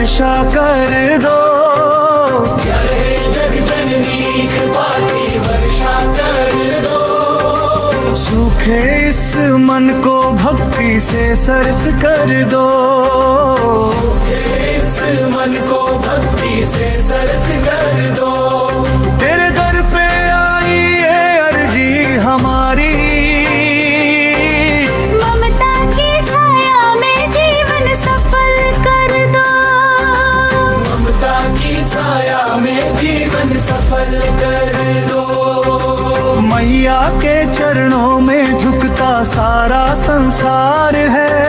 वर्षा कर दो। जग जननी कृपा की वर्षा कर दो। सूखे इस मन को भक्ति से सरस कर दो। इस मन को भक्ति से सरस कर दो। तेरे दर पे आई ये अर्जी हमारी, ममता की छाया में जीवन सफल कर दो। ममता की छाया में जीवन सफल कर दो। मैया के चरणों में झुकता सारा संसार है।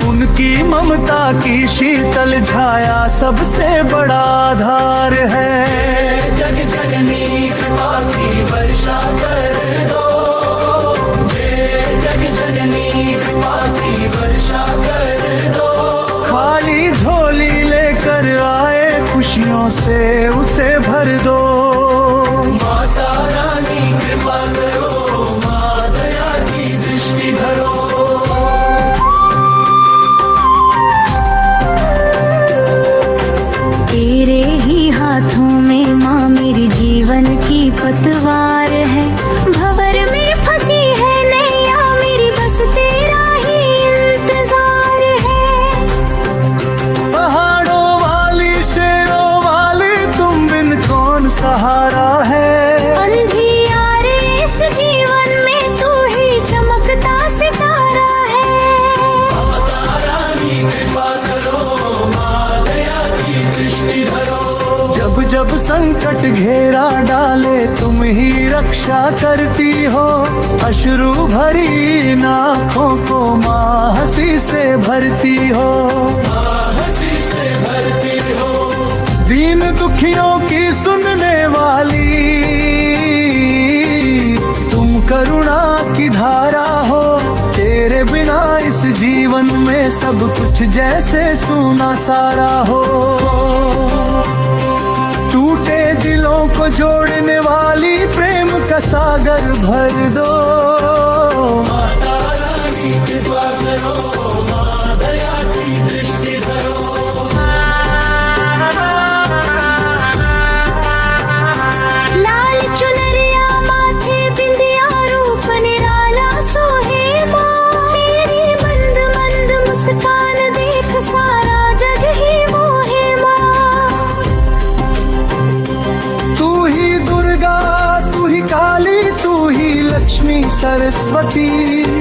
उनकी ममता की शीतल छाया सबसे बड़ा आधार है। जग जननी कृपा की वर्षा कर दो। जग जननी कृपा की वर्षा कर दो। खाली झोली लेकर आए खुशियों से उसे भर दो। माता रानी कृपा करो, माँ दया की दृष्टि धरो। तेरे ही हाथों में माँ मेरी जीवन की पतवार है। भंवर में फंसी है नैया मेरी, बस तेरा ही इंतजार है। पहाड़ों वाली शेरों वाली तुम बिन कौन सहारा है। अंधियारे इस जीवन में तू ही चमकता सितारा है। माता रानी कृपा करो, माँ दया की दृष्टि धरो। जब जब संकट घेरा डाले तुम ही रक्षा करती हो। अश्रु भरी आँखों को माँ हंसी से भरती हो। हंसी से भरती हो। दीन दुखियों की सुनने वाली तुम करुणा की धारा हो। तेरे बिना इस जीवन में सब कुछ जैसे सूना सारा हो। टूटे दिलों को जोड़ने वाली प्रेम का सागर भर दो। माता रानी कृपा करो, माँ दया की दृष्टि धरो। लाल चुनरिया माथे बिंदिया रूप निराला सोहे माँ। तेरी मंद मंद मुस्कान देख सारा जग ही मोहे माँ। तू ही दुर्गा, तू ही काली, तू ही लक्ष्मी सरस्वती।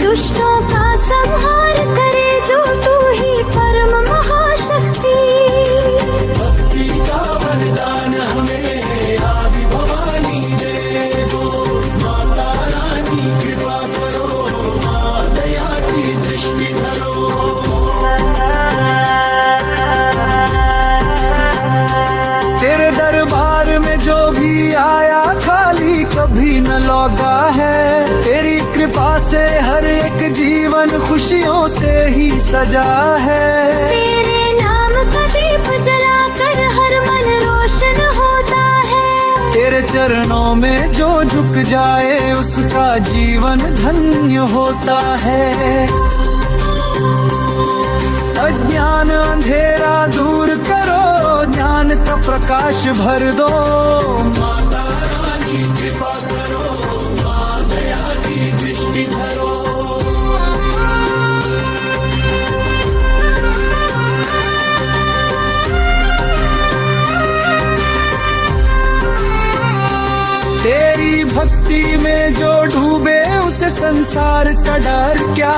दुष्टों का संहार करे जो तू ही परम महाशक्ति। भक्ति का वरदान हमें आदि भवानी दे दो। माता रानी कृपा करो, माँ दया की दृष्टि धरो। तेरे दरबार में जो भी आया खाली कभी न लौटा है। तेरी कृपा से हर एक जीवन खुशियों से ही सजा है। तेरे नाम का दीप जलाकर हर मन रोशन होता है। तेरे चरणों में जो झुक जाए उसका जीवन धन्य होता है। अज्ञान अंधेरा दूर करो, ज्ञान का प्रकाश भर दो। माता रानी कृपा करो, माँ दया की दृष्टि धरो। तेरी भक्ति में जो डूबे उसे संसार का डर क्या।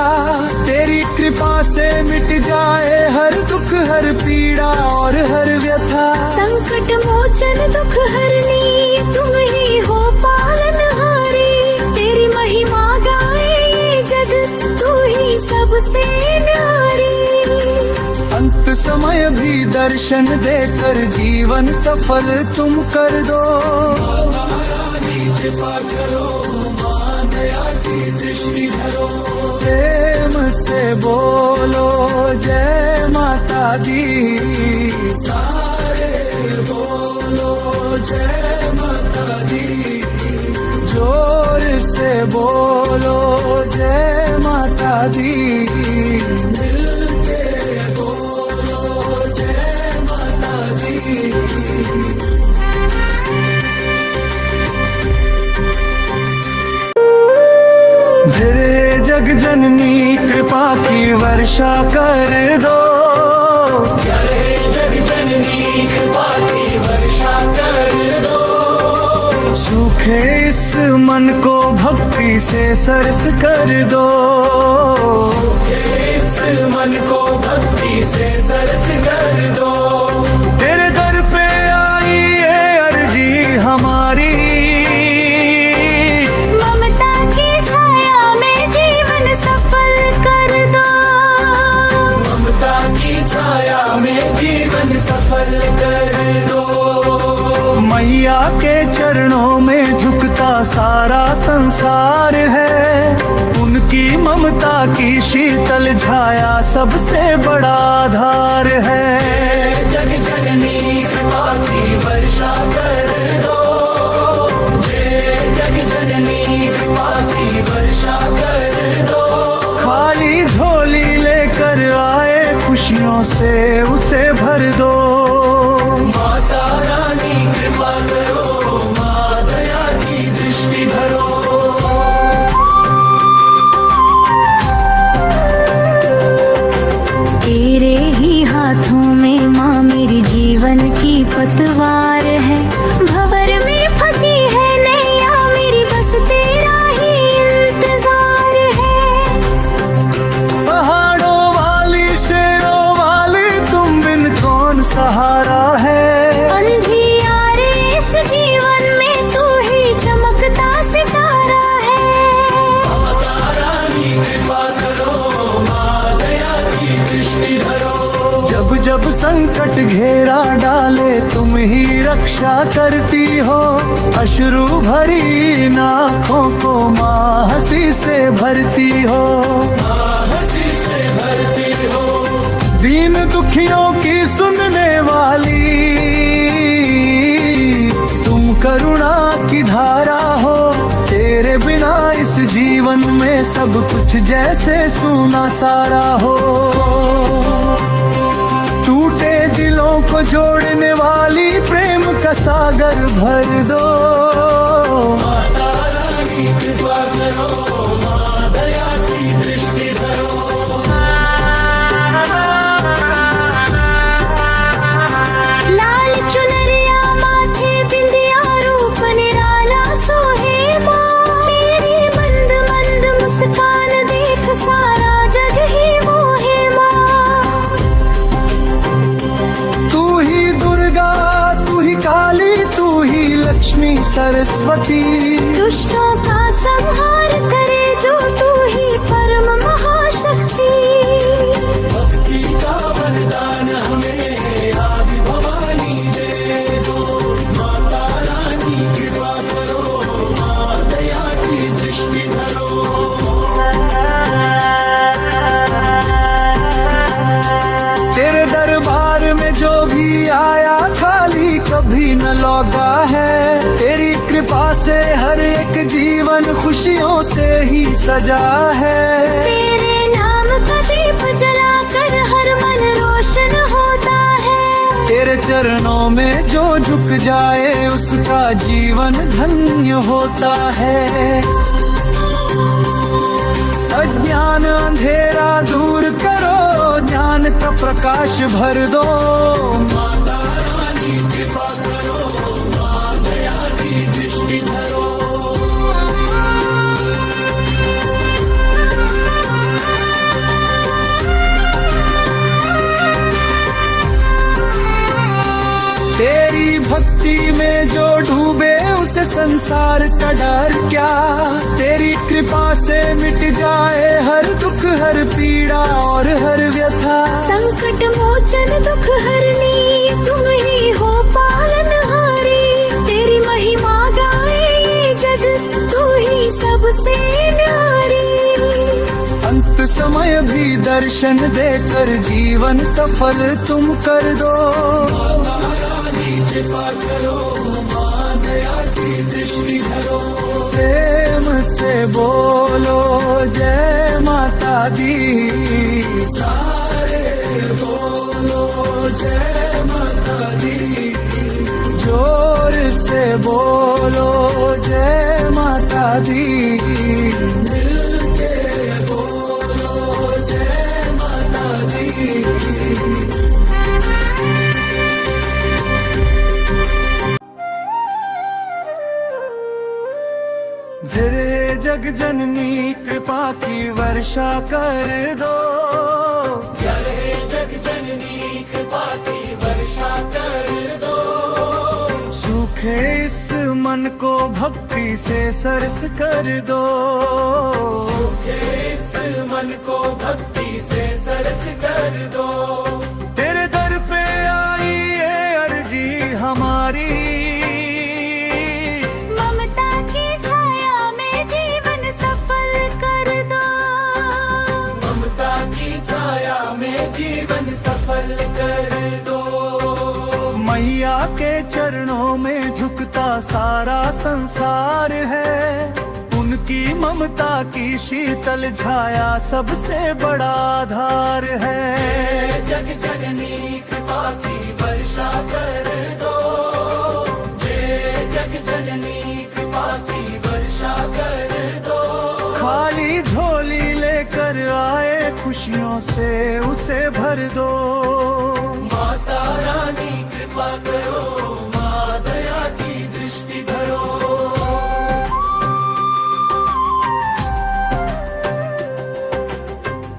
तेरी कृपा से मिट जाए हर दुख हर पीड़ा और हर व्यथा। संकट मोचन दुख हरनी तुम ही हो पालनहारी। तेरी महिमा गाए ये जग तू ही सबसे न्यारी। अंत समय भी दर्शन देकर जीवन सफल तुम कर दो। कृपा करो, माँ दया की दृष्टि धरो। प्रेम से बोलो जय माता दी। सारे बोलो जय माता दी। जोर से बोलो जय माता दी। मिलके बोलो जय माता जय जग जननी कृपा की वर्षा कर दो, जय जग जननी कृपा की वर्षा कर दो। सूखे इस मन को भक्ति से सरस कर दो, इस मन को भक्ति से सरस कर दो। तेरे दर पे आई ये अर्जी हमारी, ममता की छाया में जीवन सफल कर दो, ममता की छाया में जीवन सफल कर दो। मैया के चरणों में झुकता सारा संसार है, उनकी ममता की शीतल छाया सबसे बड़ा आधार है। जग जननी कृपा की वर्षा कर दो, जय जग जननी कृपा की वर्षा कर दो। खाली झोली लेकर आए खुशियों से उसे भर दो, माता रानी कृपा करो, माँ दया की दृष्टि धरो। तेरे ही हाथों में माँ मेरी जीवन की पतवार है, भंवर में फंसी है नैया मेरी बस तेरा ही इंतजार है। पहाड़ों वाली शेरों वाली तुम बिन कौन सहारा है, अंधियारे इस जीवन में तू ही चमकता सितारा है। माता रानी कृपा करो, माँ दया की दृष्टि धरो। जब जब संकट घेरा डाले तुम ही रक्षा करती हो, अश्रु भरी आँखों को माँ हंसी से भरती हो, हंसी से भरती हो। दीन दुखियों की सुनने वाली तुम करुणा की धारा हो, तेरे बिना इस जीवन में सब कुछ जैसे सूना सारा हो। टूटे दिलों को जोड़ने वाली प्रेम का सागर भर दो, माता रानी कृपा करो, माँ दया की दृष्टि धरो। लाल चुनरिया माथे बिंदिया रूप निराला सोहे माँ, तेरी मंद मंद मुस्कान देख सारा जग ही मोहे माँ। तू ही दुर्गा तू ही काली तू ही लक्ष्मी सरस्वती, दुष्टों का संहार करे जो तू ही परम महाशक्ति। भक्ति का वरदान हमें आदि भवानी दे दो, माता रानी कृपा करो, माँ दया की दृष्टि धरो। तेरे दरबार में जो भी आया खाली कभी न लौटा है, तेरी कृपा से हर एक जीवन खुशियों से ही सजा है। तेरे नाम का दीप जलाकर हर मन रोशन होता है, तेरे चरणों में जो झुक जाए उसका जीवन धन्य होता है। अज्ञान अंधेरा दूर करो, ज्ञान का प्रकाश भर दो, माता रानी कृपा करो, माँ दया की दृष्टि धरो। तेरी भक्ति में जो डूबे उसे संसार का डर क्या, तेरी कृपा से मिट जाए हर दुख हर पीड़ा और हर व्यथा। संकट मोचन दुख हरनी तुम ही हो पालनहारी, तेरी महिमा गाए ये जग तू ही सबसे न्यारी। अंत समय भी दर्शन देकर जीवन सफल तुम कर दो, कृपा करो, माँ दया की दृष्टि धरो। प्रेम से बोलो जय माता दी, सारे बोलो जय माता दी। जोर से बोलो जय माता दी। मिल जय जग जननी कृपा की वर्षा कर दो, जय जग जननी कृपा की वर्षा कर दो। सूखे इस मन को भक्ति से सरस कर दो, सूखे इस मन को भक्ति से सरस कर दो। तेरे दर पे आई ये अर्जी हमारी, ममता की छाया में जीवन सफल कर दो, ममता की छाया में जीवन सफल कर दो। मैया के चरणों में झुकता सारा संसार है, उनकी ममता की शीतल छाया सबसे बड़ा आधार है। जग जननी कृपा की वर्षा कर दो, जय जग जननी कृपा की वर्षा कर दो। खाली झोली लेकर आए खुशियों से उसे भर दो, माता रानी कृपा करो, माँ दया की दृष्टि धरो।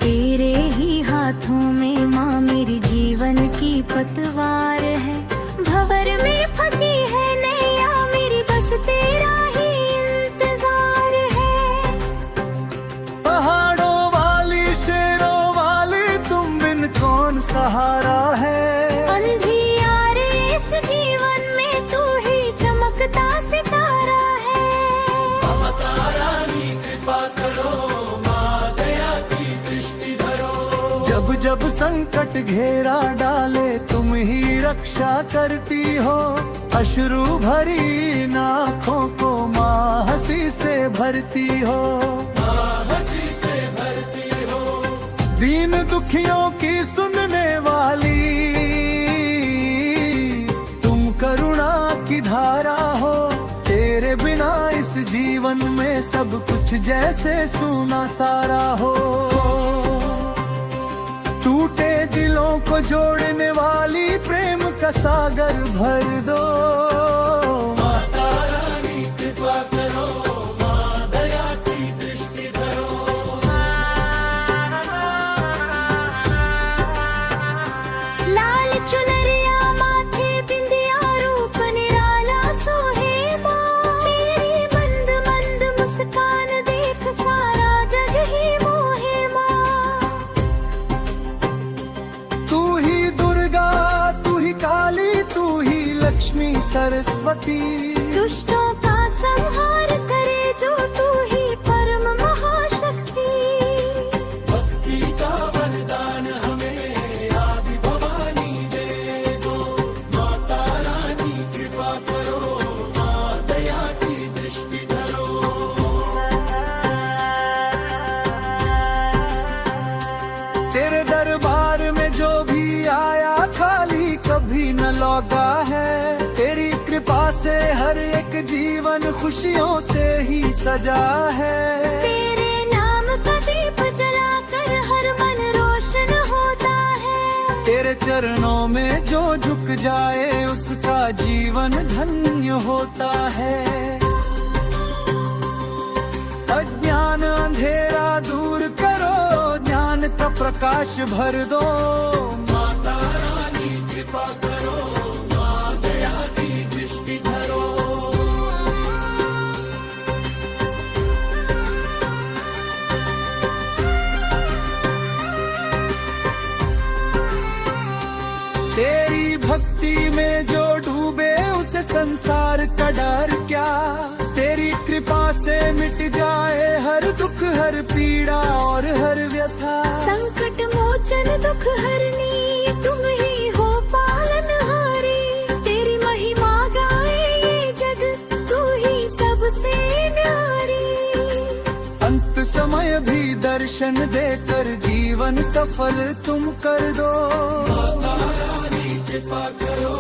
तेरे ही हाथों में माँ मेरी जीवन की पतवार है, भंवर में फंसी है नैया मेरी बस तेरा ही इंतजार है। पहाड़ों वाली शेरों वाली तुम बिन कौन सहारा है, अंधियारे इस जीवन में तू ही चमकता सितारा है। माता रानी कृपा करो, माँ दया की दृष्टि धरो। जब जब संकट घेरा डाले तुम ही रक्षा करती हो, अश्रु भरी आँखों को माँ हंसी से भरती हो, माँ हंसी से भरती हो। दीन दुखियों की सुनने वाली तुम करुणा की धारा हो, तेरे बिना इस जीवन में सब कुछ जैसे सूना सारा हो। टूटे दिलों को जोड़ने वाली प्रेम का सागर भर दो, माता रानी कृपा करो, माँ दया की दृष्टि धरो। लाल चुनरिया माथे बिंदिया रूप निराला सोहे माँ, तेरी मंद मंद मुस्कान देख सारा जग ही मोहे माँ। तू ही दुर्गा तू ही काली तू ही लक्ष्मी सरस्वती, दुष्टों का संहार करे जो तू ही परम महाशक्ति। भक्ति का वरदान हमें आदि भवानी दे दो, माता रानी कृपा करो, माँ दया की दृष्टि धरो। तेरे दरबार में जो भी आया खाली कभी न लौटा है, तेरी कृपा से हर एक जीवन खुशियों से ही सजा है। तेरे नाम का दीप जलाकर हर मन रोशन होता है, तेरे चरणों में जो झुक जाए उसका जीवन धन्य होता है। अज्ञान अंधेरा दूर करो, ज्ञान का प्रकाश भर दो, माता रानी कृपा करो, माँ दया की दृष्टि धरो। तेरी भक्ति में जो डूबे उसे संसार का डर क्या, तेरी कृपा से मिट जाए हर दुख हर पीड़ा और हर व्यथा। संकट मोचन दुख हरनी तुम ही हो पालनहारी, तेरी महिमा गाए ये जग तू ही सबसे न्यारी। अंत समय भी दर्शन देकर जीवन सफल तुम कर दो, माता रानी कृपा करो,